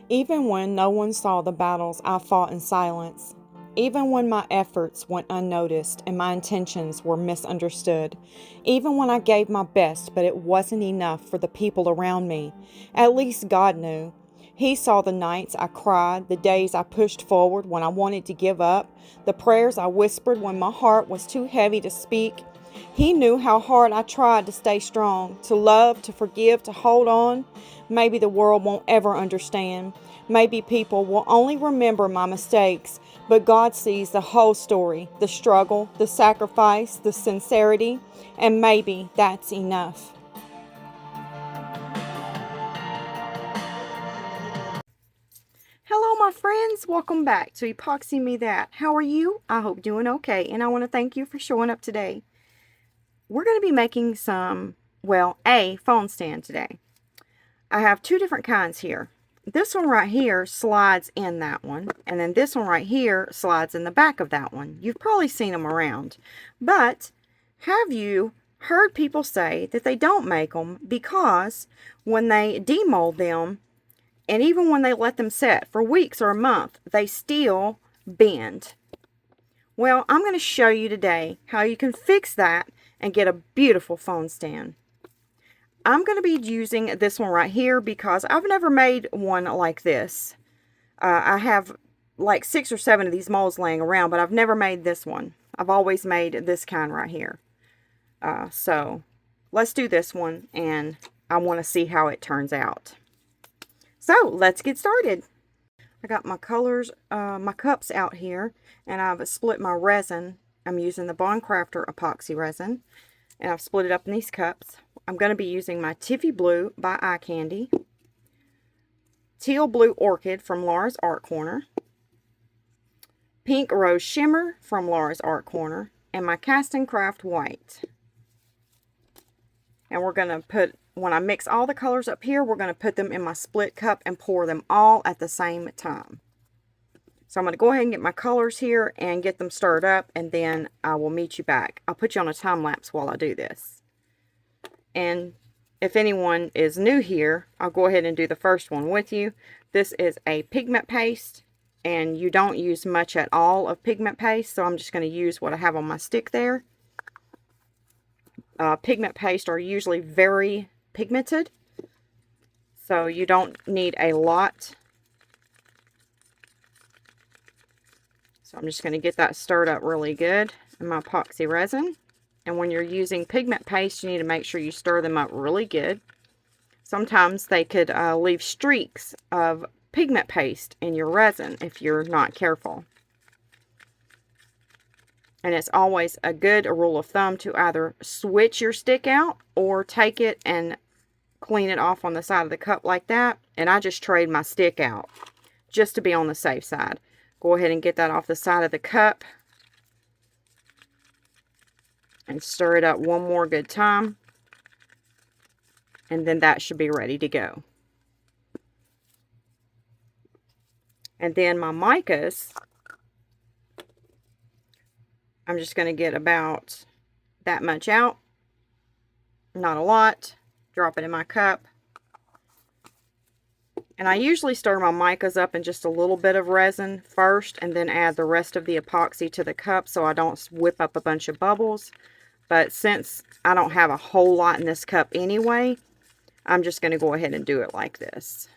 Even when no one saw the battles I fought in silence, even when my efforts went unnoticed and my intentions were misunderstood, even when I gave my best but it wasn't enough for the people around me, at least God knew. He saw the nights I cried, the days I pushed forward when I wanted to give up, the prayers I whispered when my heart was too heavy to speak. He knew how hard I tried to stay strong, to love, to forgive, to hold on. Maybe the world won't ever understand. Maybe people will only remember my mistakes, but God sees the whole story, the struggle, the sacrifice, the sincerity, and maybe that's enough. Hello, my friends. Welcome back to Epoxy Me That. How are you? I hope doing okay, and I want to thank you for showing up today. We're going to be making a phone stand today. I have two different kinds here. This one right here slides in that one, and then this one right here slides in the back of that one. You've probably seen them around, but have you heard people say that they don't make them because when they demold them, and even when they let them set for weeks or a month, they still bend? Well, I'm going to show you today how you can fix that and get a beautiful phone stand. I'm going to be using this one right here because I've never made one like this. I have like 6 or 7 of these molds laying around, but I've never made this one. I've always made this kind right here. So let's do this one, and I want to see how it turns out. So let's get started. I got my colors, my cups out here, and I've split my resin. I'm using the Bond Crafter epoxy resin, and I've split it up in these cups. I'm going to be using my Tiffy Blue by Eye Candy, Teal Blue Orchid from Laura's Art Corner, Pink Rose Shimmer from Laura's Art Corner, and my Castin Craft White. And we're going to put, when I mix all the colors up here, we're going to put them in my split cup and pour them all at the same time. So I'm going to go ahead and get my colors here and get them stirred up, and then I will meet you back. I'll put you on a time lapse while I do this. And if anyone is new here, I'll go ahead and do the first one with you. This is a pigment paste, and you don't use much at all of pigment paste, so I'm just going to use what I have on my stick there. Pigment paste are usually very pigmented, so you don't need a lot. So I'm just going to get that stirred up really good in my epoxy resin. And when you're using pigment paste, you need to make sure you stir them up really good. Sometimes they could leave streaks of pigment paste in your resin if you're not careful. And it's always a good rule of thumb to either switch your stick out or take it and clean it off on the side of the cup like that. And I just trade my stick out just to be on the safe side. Go ahead and get that off the side of the cup and stir it up one more good time, and then that should be ready to go. And then my micas, I'm just going to get about that much out, not a lot, drop it in my cup. And I usually stir my micas up in just a little bit of resin first, and then add the rest of the epoxy to the cup so I don't whip up a bunch of bubbles. But since I don't have a whole lot in this cup anyway, I'm just going to go ahead and do it like this.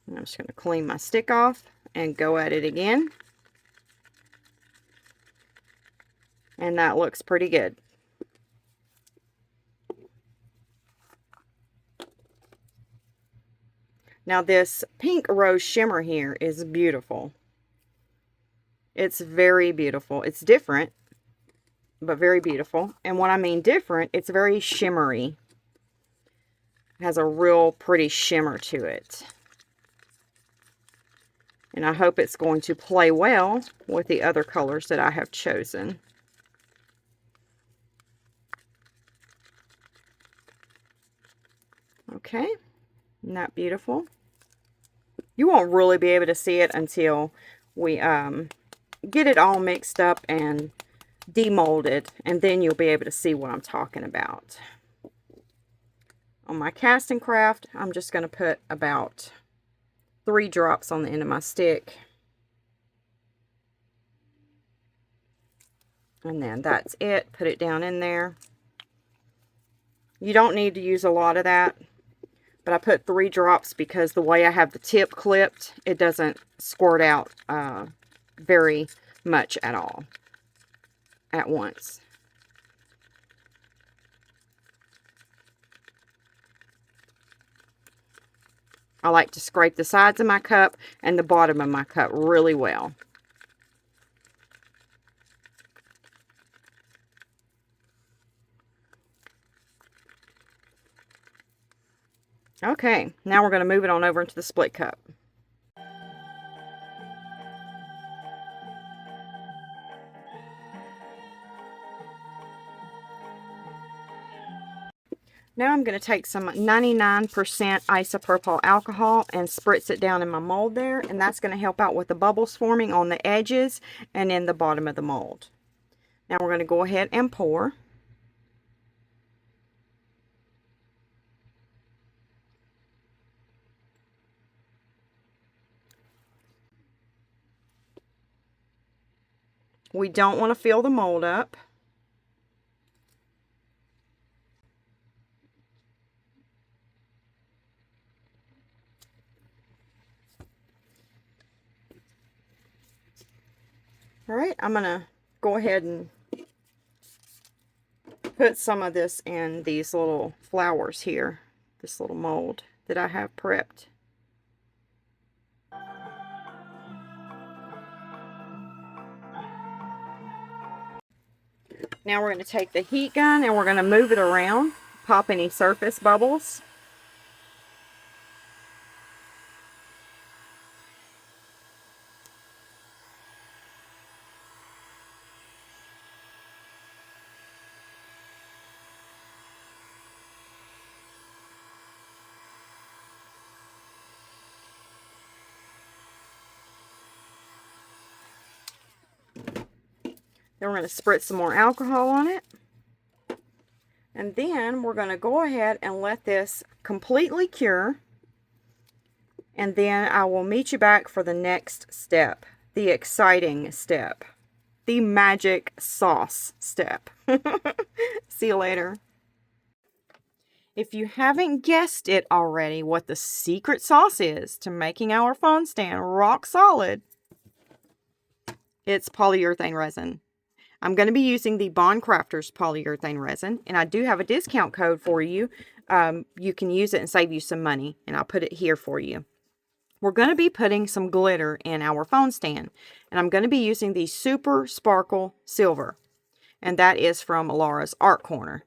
And I'm just going to clean my stick off and go at it again. And that looks pretty good. Now this Pink Rose Shimmer here is beautiful. It's very beautiful. It's different, but very beautiful. And when I mean different, it's very shimmery. It has a real pretty shimmer to it. And I hope it's going to play well with the other colors that I have chosen. Okay, isn't that beautiful? You won't really be able to see it until we get it all mixed up and demolded, and then you'll be able to see what I'm talking about. On my casting craft, I'm just going to put about 3 drops on the end of my stick. And then that's it. Put it down in there. You don't need to use a lot of that, but I put 3 drops because the way I have the tip clipped, it doesn't squirt out very much at all at once. I like to scrape the sides of my cup and the bottom of my cup really well. Okay, now we're going to move it on over into the split cup. Now I'm going to take some 99% isopropyl alcohol and spritz it down in my mold there, and that's going to help out with the bubbles forming on the edges and in the bottom of the mold. Now we're going to go ahead and pour. We don't want to fill the mold up. All right, I'm going to go ahead and put some of this in these little flowers here, this little mold that I have prepped. Now we're going to take the heat gun and we're going to move it around, pop any surface bubbles. Then we're going to spritz some more alcohol on it. And then we're going to go ahead and let this completely cure. And then I will meet you back for the next step, the exciting step, the magic sauce step. See you later. If you haven't guessed it already, what the secret sauce is to making our phone stand rock solid, it's polyurethane resin. I'm going to be using the Bond Crafters polyurethane resin, and I do have a discount code for you. You can use it and save you some money, and I'll put it here for you. We're going to be putting some glitter in our phone stand, and I'm going to be using the Super Sparkle Silver, and that is from Laura's Art Corner.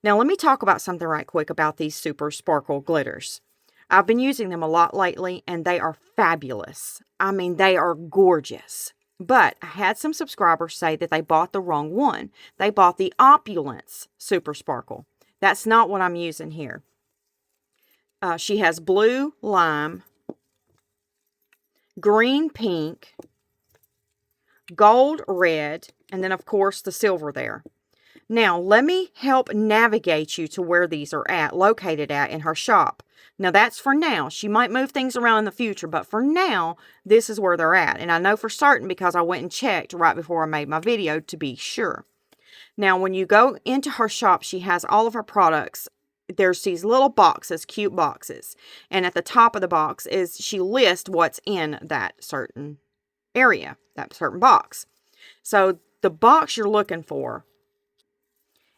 Now let me talk about something right quick about these Super Sparkle glitters. I've been using them a lot lately, and they are fabulous. I mean, they are gorgeous. But I had some subscribers say that they bought the wrong one. They bought the Opulence Super Sparkle. That's not what I'm using here. She has blue lime, green pink, gold red, and then of course the silver there. Now let me help navigate you to where these are located at in her shop. Now that's for now. She might move things around in the future, but for now, this is where they're at. And I know for certain because I went and checked right before I made my video to be sure. Now when you go into her shop, she has all of her products. There's these little boxes, cute boxes. And at the top of the box is she lists what's in that certain area, that certain box. So the box you're looking for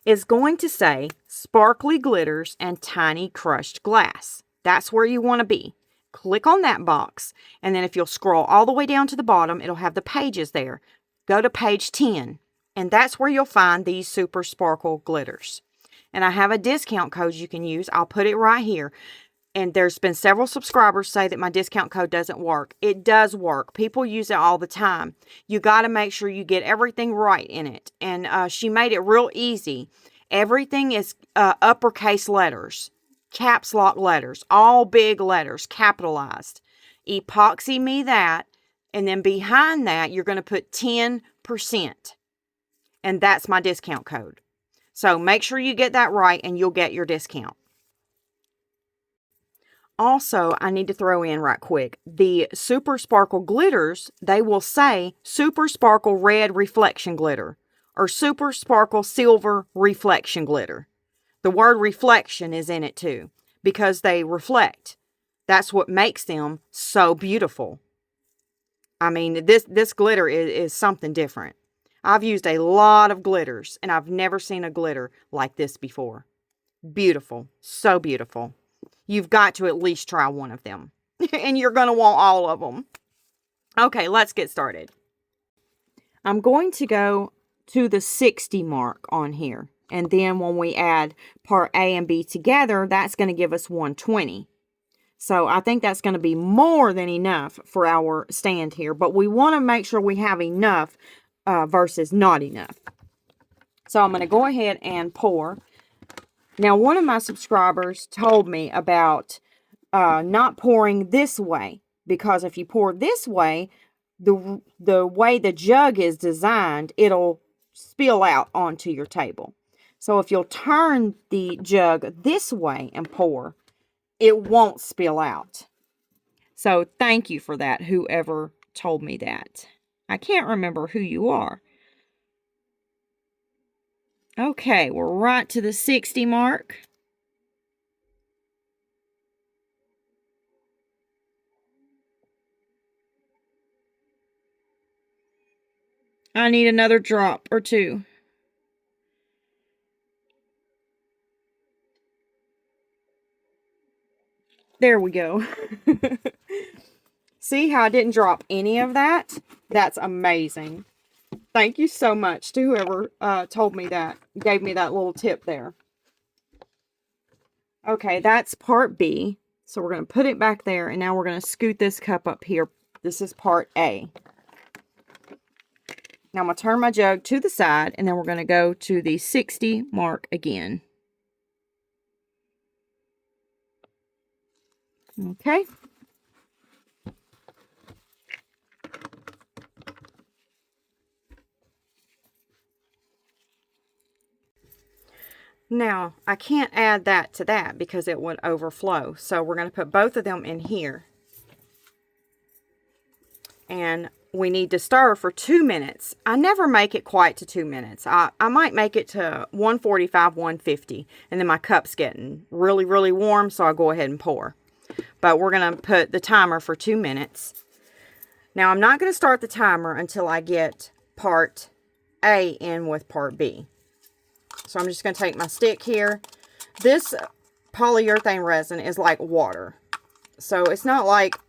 is going to say sparkly glitters and tiny crushed glass. That's where you want to be. Click on that box, and then if you'll scroll all the way down to the bottom, it'll have the pages there. Go to page 10, and that's where you'll find these Super Sparkle glitters. And I have a discount code you can use. I'll put it right here. And there's been several subscribers say that my discount code doesn't work. It does work. People use it all the time. You got to make sure you get everything right in it. And she made it real easy. Everything is uppercase letters, caps lock letters, all big letters, capitalized. Epoxy me that. And then behind that, you're going to put 10%. And that's my discount code. So make sure you get that right and you'll get your discount. Also, I need to throw in right quick, the Super Sparkle glitters, they will say Super Sparkle Red Reflection Glitter or Super Sparkle Silver Reflection Glitter. The word reflection is in it too because they reflect. That's what makes them so beautiful. I mean, this glitter is something different. I've used a lot of glitters and I've never seen a glitter like this before. Beautiful. So beautiful. You've got to at least try one of them. And you're going to want all of them. Okay, let's get started. I'm going to go to the 60 mark on here. And then when we add part A and B together, that's going to give us 120. So I think that's going to be more than enough for our stand here. But we want to make sure we have enough versus not enough. So I'm going to go ahead and pour. Now, one of my subscribers told me about not pouring this way, because if you pour this way, the way the jug is designed, it'll spill out onto your table. So if you'll turn the jug this way and pour, it won't spill out. So thank you for that, whoever told me that. I can't remember who you are. Okay, we're right to the 60 mark. I need another drop or two. There we go. See how I didn't drop any of that? That's amazing. Thank you so much to whoever told me that, gave me that little tip there. Okay, that's part B. So we're going to put it back there, and now we're going to scoot this cup up here. This is part A. Now I'm going to turn my jug to the side, and then we're going to go to the 60 mark again. Okay. Now, I can't add that to that because it would overflow. So we're going to put both of them in here. And we need to stir for 2 minutes. I never make it quite to 2 minutes. I might make it to 145, 150. And then my cup's getting really, really warm, so I'll go ahead and pour. But we're going to put the timer for 2 minutes. Now, I'm not going to start the timer until I get part A in with part B. So I'm just going to take my stick here. This polyurethane resin is like water. So it's not like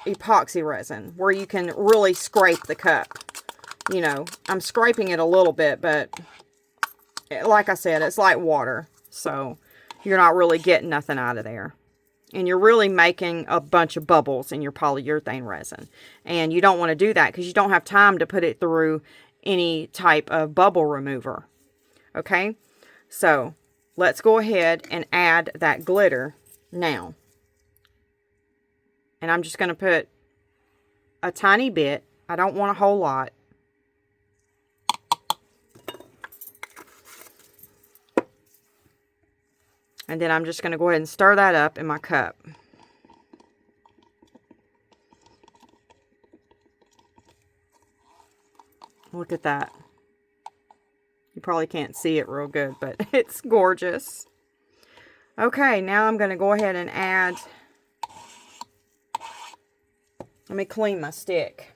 epoxy resin where you can really scrape the cup. You know, I'm scraping it a little bit, but like I said, it's like water. So you're not really getting nothing out of there. And you're really making a bunch of bubbles in your polyurethane resin. And you don't want to do that because you don't have time to put it through any type of bubble remover. Okay, so let's go ahead and add that glitter now. And I'm just going to put a tiny bit. I don't want a whole lot. And then I'm just going to go ahead and stir that up in my cup. Look at that. You probably can't see it real good, but it's gorgeous. Okay, now I'm going to go ahead and add... Let me clean my stick.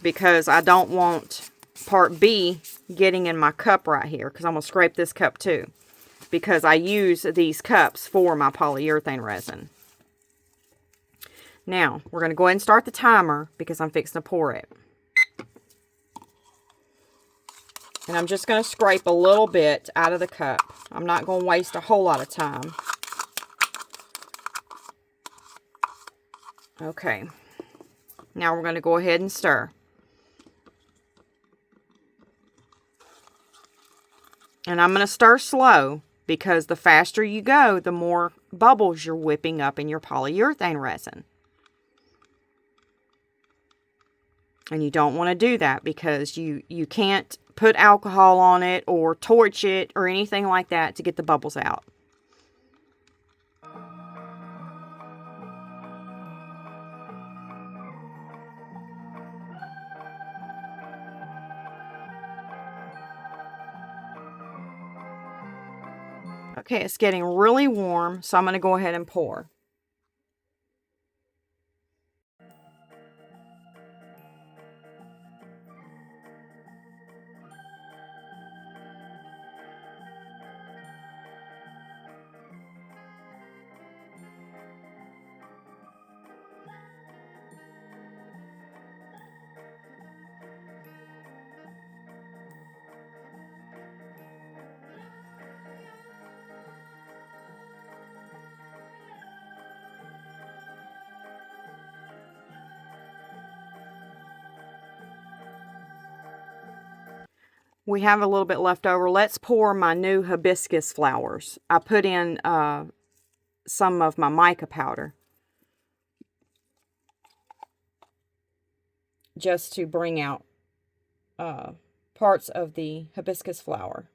Because I don't want part B getting in my cup right here. Because I'm going to scrape this cup too. Because I use these cups for my polyurethane resin. Now, we're going to go ahead and start the timer because I'm fixing to pour it. And I'm just going to scrape a little bit out of the cup. I'm not going to waste a whole lot of time. Okay. Now we're going to go ahead and stir. And I'm going to stir slow because the faster you go, the more bubbles you're whipping up in your polyurethane resin. And you don't want to do that because you can't put alcohol on it or torch it or anything like that to get the bubbles out. Okay, it's getting really warm, so I'm going to go ahead and pour. We have a little bit left over. Let's pour my new hibiscus flowers. I put in some of my mica powder just to bring out parts of the hibiscus flower.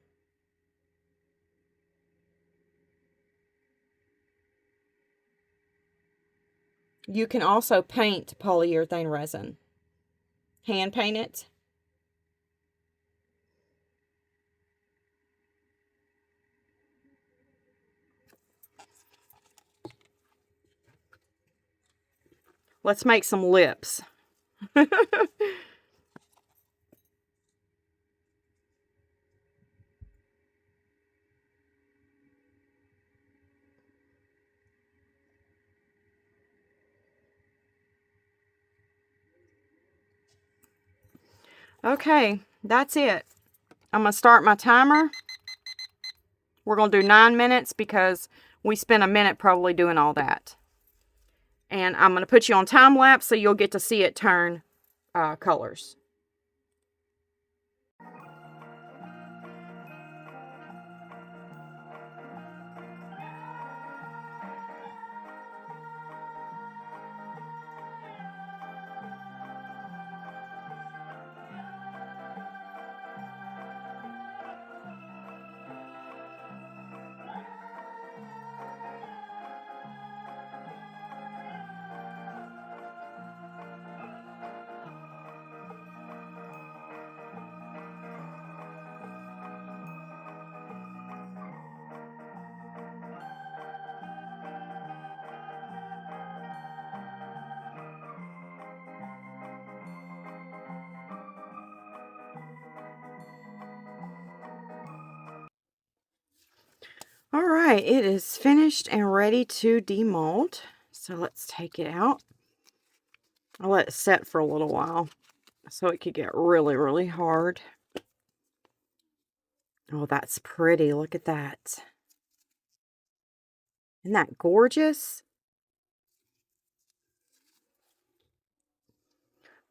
You can also paint polyurethane resin. Hand paint it. Let's make some lips. Okay, that's it. I'm going to start my timer. We're going to do 9 minutes because we spent a minute probably doing all that. And I'm going to put you on time lapse so you'll get to see it turn colors. All right, it is finished and ready to demold. So let's take it out. I'll let it set for a little while so it could get really, really hard. Oh, that's pretty. Look at that. Isn't that gorgeous?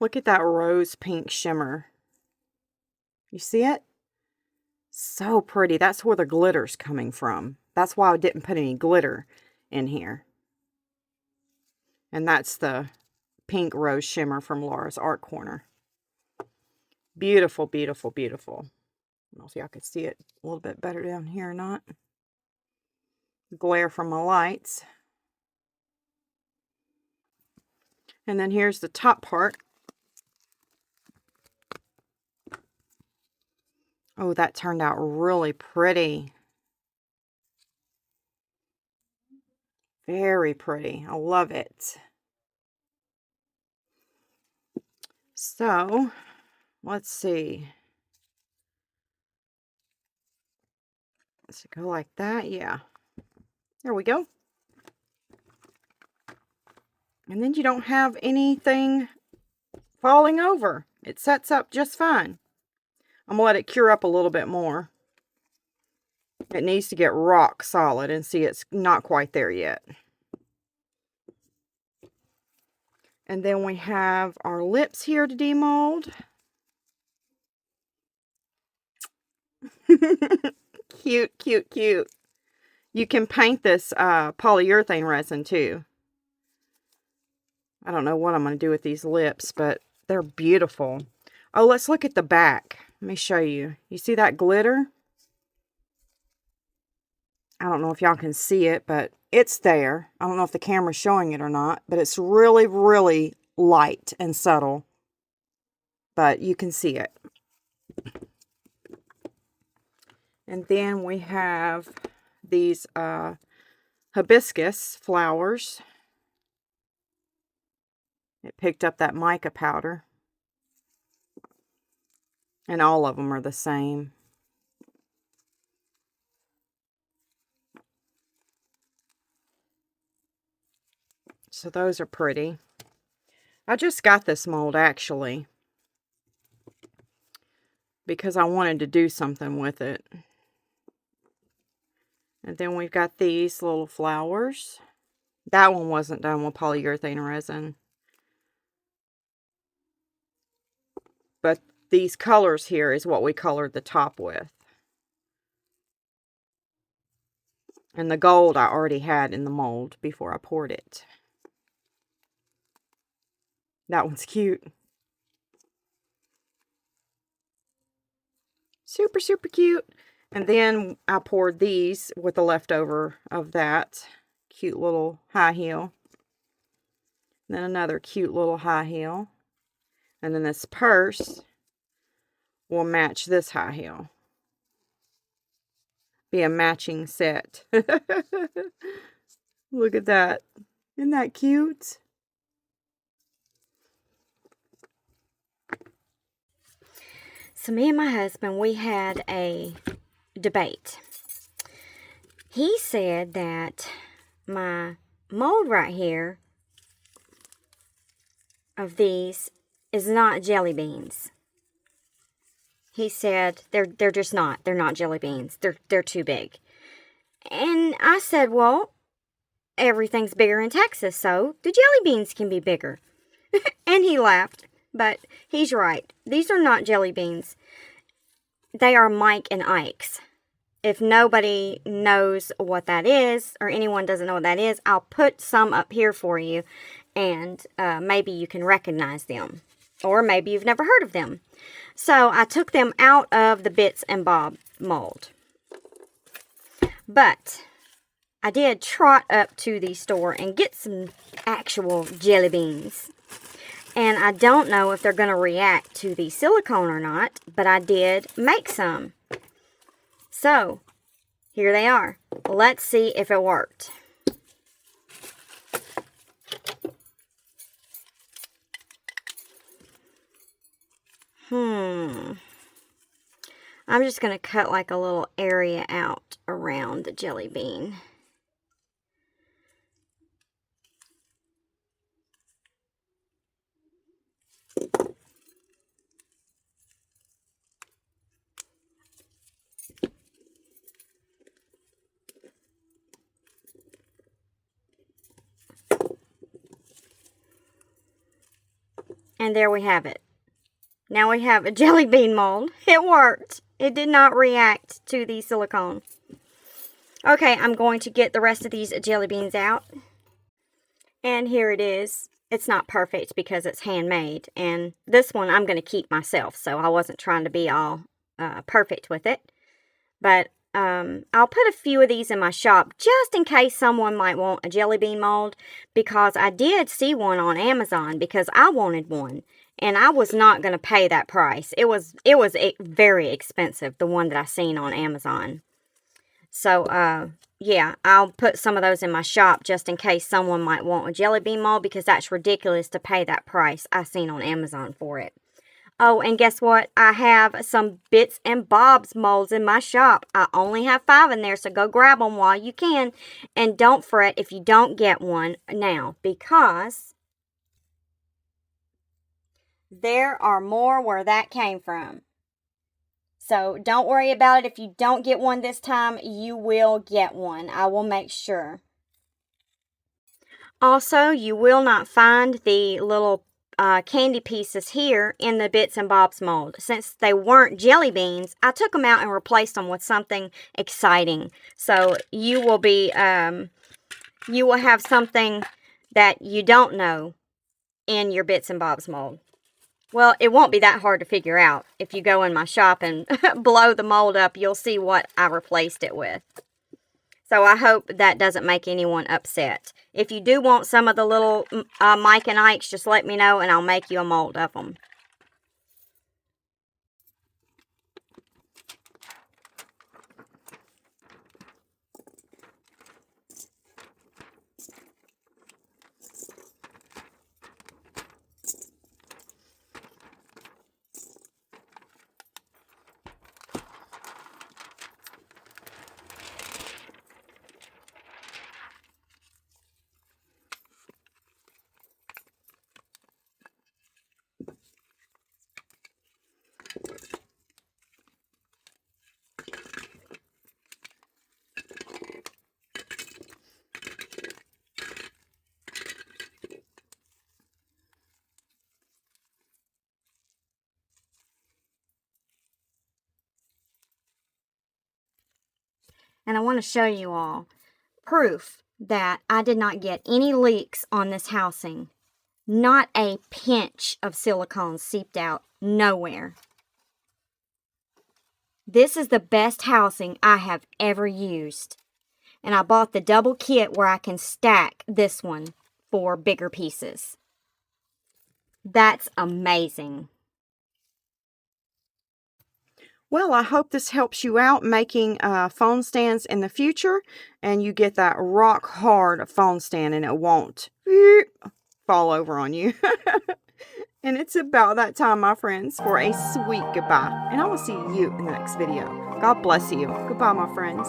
Look at that rose pink shimmer. You see it? So pretty. That's where the glitter's coming from. That's why I didn't put any glitter in here. And that's the pink rose shimmer from Laura's Art Corner. Beautiful, beautiful, beautiful. I don't know if y'all could see it a little bit better down here or not. Glare from my lights. And then here's the top part. Oh, that turned out really pretty. Very pretty. I love it. So, let's see. Does it go like that? Yeah. There we go. And then you don't have anything falling over. It sets up just fine. I'm going to let it cure up a little bit more. It needs to get rock solid, and see, it's not quite there yet. And then we have our lips here to demold. Cute, cute, cute. You can paint this polyurethane resin too. I don't know what I'm going to do with these lips, but They're beautiful. Oh, let's look at the back. Let me show you. You see that glitter? I don't know if y'all can see it, but it's there. I don't know if the camera's showing it or not, but it's really, really light and subtle. But you can see it. And then we have these hibiscus flowers. It picked up that mica powder. And all of them are the same. So those are pretty. I just got this mold actually because I wanted to do something with it. And then we've got these little flowers. That one wasn't done with polyurethane resin. But these colors here is what we colored the top with. And the gold I already had in the mold before I poured it. That one's cute. Super, super cute. And then I poured these with the leftover of that. Cute little high heel. Then another cute little high heel. And then this purse will match this high heel. Be a matching set. Look at that. Isn't that cute? So me and my husband, we had a debate. He said that my mold right here of these is not jelly beans. He said they're just not. They're not jelly beans. They're too big. And I said, well, everything's bigger in Texas, so the jelly beans can be bigger. And he laughed. But he's right. These are not jelly beans. They are Mike and Ike's. If nobody knows what that is, or anyone doesn't know what that is, I'll put some up here for you, and maybe you can recognize them. Or maybe you've never heard of them. So I took them out of the Bits and Bob mold. But I did trot up to the store and get some actual jelly beans. And I don't know if they're going to react to the silicone or not, but I did make some. So, here they are. Let's see if it worked. I'm just going to cut like a little area out around the jelly bean. And there we have it. Now we have a jelly bean mold. It worked. It did not react to the silicone. Okay, I'm going to get the rest of these jelly beans out. And here it is. It's not perfect because it's handmade. And this one I'm going to keep myself, so I wasn't trying to be all perfect with it. But I'll put a few of these in my shop just in case someone might want a jelly bean mold, because I did see one on Amazon because I wanted one and I was not going to pay that price. It was very expensive, the one that I seen on Amazon. So yeah, I'll put some of those in my shop just in case someone might want a jelly bean mold, because that's ridiculous to pay that price I seen on Amazon for it. Oh, and guess what? I have some Bits and Bob's molds in my shop. I only have 5 in there, so go grab them while you can. And don't fret if you don't get one now, because there are more where that came from. So don't worry about it. If you don't get one this time, you will get one. I will make sure. Also, you will not find the little candy pieces here in the Bits and Bob's mold. Since they weren't jelly beans, I took them out and replaced them with something exciting. So you will be, you will have something that you don't know in your Bits and Bob's mold. Well, it won't be that hard to figure out. If you go in my shop and blow the mold up, you'll see what I replaced it with. So I hope that doesn't make anyone upset. If you do want some of the little Mike and Ikes, just let me know and I'll make you a mold of them. And I want to show you all proof that I did not get any leaks on this housing. Not a pinch of silicone seeped out nowhere. This is the best housing I have ever used. And I bought the double kit where I can stack this one for bigger pieces. That's amazing. Well, I hope this helps you out making phone stands in the future, and you get that rock hard phone stand and it won't fall over on you. And it's about that time, my friends, for a sweet goodbye. And I will see you in the next video. God bless you. Goodbye, my friends.